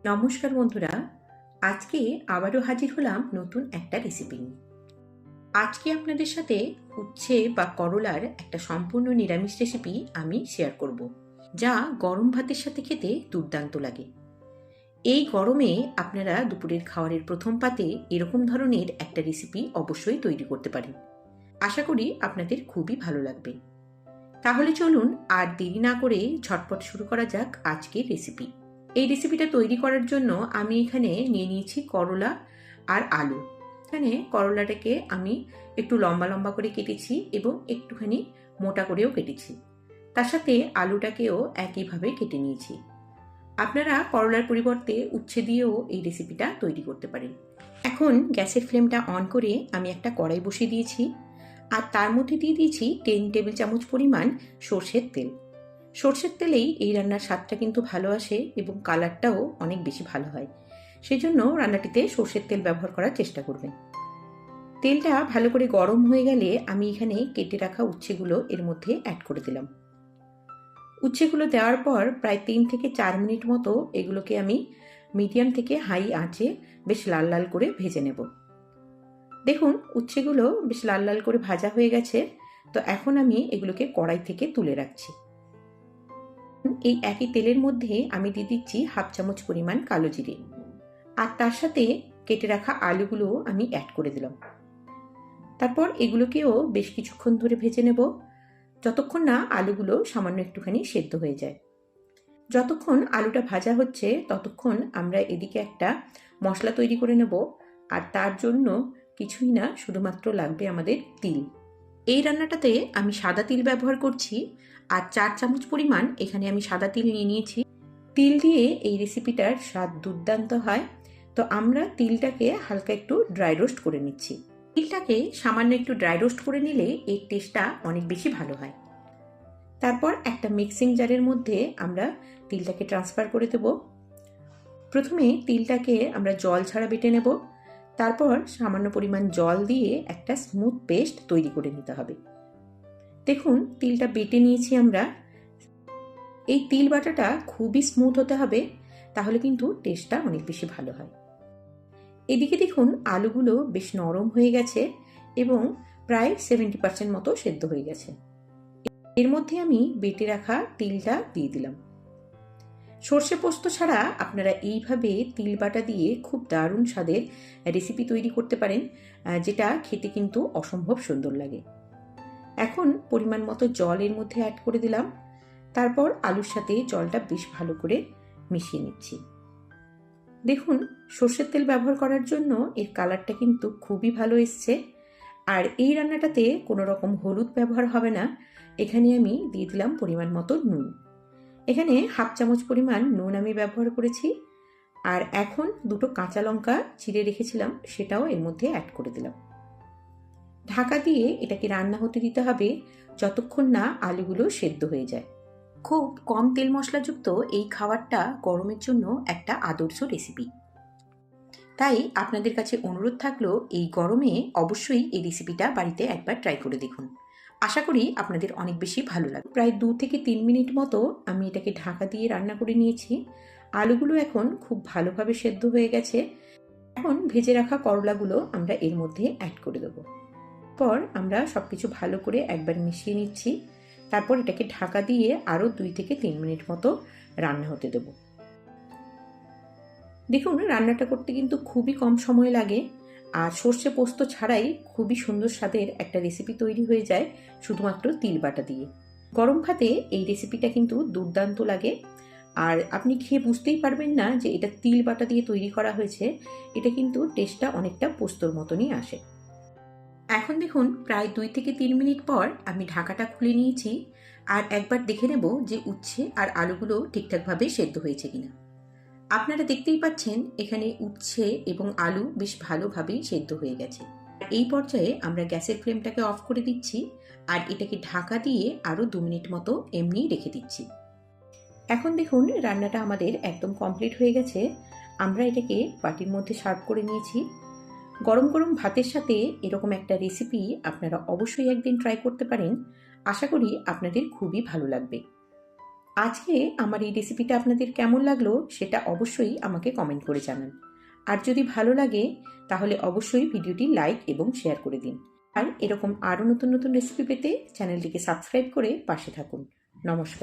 নমস্কার বন্ধুরা, আজকে আবারও হাজির হলাম নতুন একটা রেসিপি নিয়ে। আজকে আপনাদের সাথে উচ্ছে বা করলার একটা সম্পূর্ণ নিরামিষ রেসিপি আমি শেয়ার করব, যা গরম ভাতের সাথে খেতে দুর্দান্ত লাগে। এই গরমে আপনারা দুপুরের খাবারের প্রথম পাতে এরকম ধরনের একটা রেসিপি অবশ্যই তৈরি করতে পারেন। আশা করি আপনাদের খুবই ভালো লাগবে। তাহলে চলুন আর দেরি না করে ঝটপট শুরু করা যাক আজকের রেসিপি। এই রেসিপিটা তৈরি করার জন্য আমি এখানে নিয়ে নিয়েছি করলা আর আলু। এখানে করলাটাকে আমি একটু লম্বা লম্বা করে কেটেছি এবং একটুখানি মোটা করেও কেটেছি। তার সাথে আলুটাকেও একইভাবে কেটে নিয়েছি। আপনারা করলার পরিবর্তে উচ্ছে দিয়েও এই রেসিপিটা তৈরি করতে পারেন। এখন গ্যাসের ফ্লেমটা অন করে আমি একটা কড়াই বসিয়ে দিয়েছি, আর তার মধ্যে দিয়ে দিয়েছি 10 টেবিল চামচ পরিমাণ সর্ষের তেল। সর্ষের তেলেই এই রান্নার স্বাদটা কিন্তু ভালো আসে এবং কালারটাও অনেক বেশি ভালো হয়। সেই জন্য রান্নাটিতে সর্ষের তেল ব্যবহার করার চেষ্টা করবেন। তেলটা ভালো করে গরম হয়ে গেলে আমি এখানে কেটে রাখা উচ্ছেগুলো এর মধ্যে অ্যাড করে দিলাম। উচ্ছেগুলো দেওয়ার পর প্রায় 3 থেকে 4 মিনিট মতো এগুলোকে আমি মিডিয়াম থেকে হাই আঁচে বেশ লাল লাল করে ভেজে নেব। দেখুন, উচ্ছেগুলো বেশ লাল লাল করে ভাজা হয়ে গেছে। তো এখন আমি এগুলোকে কড়াই থেকে তুলে রাখছি। এই একই তেলের মধ্যে আমি দিয়ে দিচ্ছি হাফ চামচ পরিমাণ কালো জিরে, আর তার সাথে কেটে রাখা আলুগুলো আমি অ্যাড করে দিলাম। তারপর এগুলোকেও বেশ কিছুক্ষণ ধরে ভেজে নেব, যতক্ষণ না আলুগুলো সামান্য একটুখানি সেদ্ধ হয়ে যায়। যতক্ষণ আলুটা ভাজা হচ্ছে ততক্ষণ আমরা এদিকে একটা মশলা তৈরি করে নেব, আর তার জন্য কিছুই না, শুধুমাত্র লাগবে আমাদের তিল। এই রান্নাটাতে আমি সাদা তিল ব্যবহার করছি, আর 4 চামচ পরিমাণ এখানে আমি সাদা তিল নিয়ে নিয়েছি। তিল দিয়ে এই রেসিপিটার স্বাদ দুর্দান্ত হয়। তো আমরা তিলটাকে হালকা একটু ড্রাই রোস্ট করে নিচ্ছি। তিলটাকে সামান্য একটু ড্রাই রোস্ট করে নিলে এর টেস্টটা অনেক বেশি ভালো হয়। তারপর একটা মিক্সিং জারের মধ্যে আমরা তিলটাকে ট্রান্সফার করে দেব। প্রথমে তিলটাকে আমরা জল ছাড়া বেটে নেব, তারপর সামান্য পরিমাণ জল দিয়ে একটা স্মুথ পেস্ট তৈরি করে নিতে হবে। দেখুন, তিলটা বেটে নিয়েছি আমরা। এই তিল বাটাটা খুবই স্মুথ হতে হবে, তাহলে কিন্তু টেস্টটা অনেক বেশি ভালো হয়। এদিকে দেখুন, আলুগুলো বেশ নরম হয়ে গেছে এবং প্রায় 70% মতো সেদ্ধ হয়ে গেছে। এর মধ্যে আমি বেটে রাখা তিলটা দিয়ে দিলাম। সর্ষে পোস্ত ছাড়া আপনারা এইভাবে তিল বাটা দিয়ে খুব দারুণ স্বাদের রেসিপি তৈরি করতে পারেন, যেটা খেতে কিন্তু অসম্ভব সুন্দর লাগে। এখন পরিমাণ মতো জল এর মধ্যে অ্যাড করে দিলাম। তারপর আলুর সাথে জলটা বেশ ভালো করে মিশিয়ে নিচ্ছি। দেখুন, সর্ষের তেল ব্যবহার করার জন্য এর কালারটা কিন্তু খুবই ভালো এসছে। আর এই রান্নাটাতে কোনো রকম হলুদ ব্যবহার হবে না। এখানে আমি দিয়ে দিলাম পরিমাণ মতো নুন। এখানে হাফ চামচ পরিমাণ নুন আমি ব্যবহার করেছি। আর এখন 2টো কাঁচা লঙ্কা চিড়ে রেখেছিলাম, সেটাও এর মধ্যে অ্যাড করে দিলাম। ঢাকা দিয়ে এটাকে রান্না হতে দিতে হবে যতক্ষণ না আলুগুলো সেদ্ধ হয়ে যায়। খুব কম তেল মশলাযুক্ত এই খাবারটা গরমের জন্য একটা আদর্শ রেসিপি। তাই আপনাদের কাছে অনুরোধ থাকলো, এই গরমে অবশ্যই এই রেসিপিটা বাড়িতে একবার ট্রাই করে দেখুন। আশা করি আপনাদের অনেক বেশি ভালো লাগবে। প্রায় 2 থেকে 3 মিনিট মতো আমি এটাকে ঢাকা দিয়ে রান্না করে নিয়েছি। আলুগুলো এখন খুব ভালোভাবে সেদ্ধ হয়ে গেছে। এখন ভেজে রাখা করলাগুলো আমরা এর মধ্যে অ্যাড করে দেবো। পর আমরা সবকিছু ভালো করে একবার মিশিয়ে নিচ্ছি। তারপর এটাকে ঢাকা দিয়ে আরও 2 থেকে 3 মিনিট মতো রান্না হতে দেব। দেখুন, রান্নাটা করতে কিন্তু খুবই কম সময় লাগে, আর সর্ষে পোস্ত ছাড়াই খুবই সুন্দর স্বাদের একটা রেসিপি তৈরি হয়ে যায় শুধুমাত্র তিল বাটা দিয়ে। গরম ভাতে এই রেসিপিটা কিন্তু দুর্দান্ত লাগে, আর আপনি খেয়ে বুঝতেই পারবেন না যে এটা তিল বাটা দিয়ে তৈরি করা হয়েছে। এটা কিন্তু টেস্টটা অনেকটা পোস্তর মতনই আসে। এখন দেখুন, প্রায় 2 থেকে 3 মিনিট পর আমি ঢাকাটা খুলে নিয়েছি, আর একবার দেখে নেব যে উচ্ছে আর আলুগুলো ঠিকঠাকভাবে সেদ্ধ হয়েছে কিনা। আপনারা দেখতেই পাচ্ছেন এখানে উচ্ছে এবং আলু বেশ ভালোভাবেই সেদ্ধ হয়ে গেছে। এই পর্যায়ে আমরা গ্যাসের ফ্লেমটাকে অফ করে দিচ্ছি, আর এটাকে ঢাকা দিয়ে আরও 2 মিনিট মতো এমনিই রেখে দিচ্ছি। এখন দেখুন, রান্নাটা আমাদের একদম কমপ্লিট হয়ে গেছে। আমরা এটাকে বাটির মধ্যে সার্ভ করে নিয়েছি। গরম গরম ভাতের সাথে এরকম একটা রেসিপি আপনারা অবশ্যই একদিন ট্রাই করতে পারেন। আশা করি আপনাদের খুবই ভালো লাগবে। আজকে আমার এই রেসিপিটা আপনাদের কেমন লাগলো সেটা অবশ্যই আমাকে কমেন্ট করে জানান। আর যদি ভালো লাগে তাহলে অবশ্যই ভিডিওটি লাইক এবং শেয়ার করে দিন। আর এরকম আরও নতুন নতুন রেসিপি পেতে চ্যানেলটিকে সাবস্ক্রাইব করে পাশে থাকুন। নমস্কার।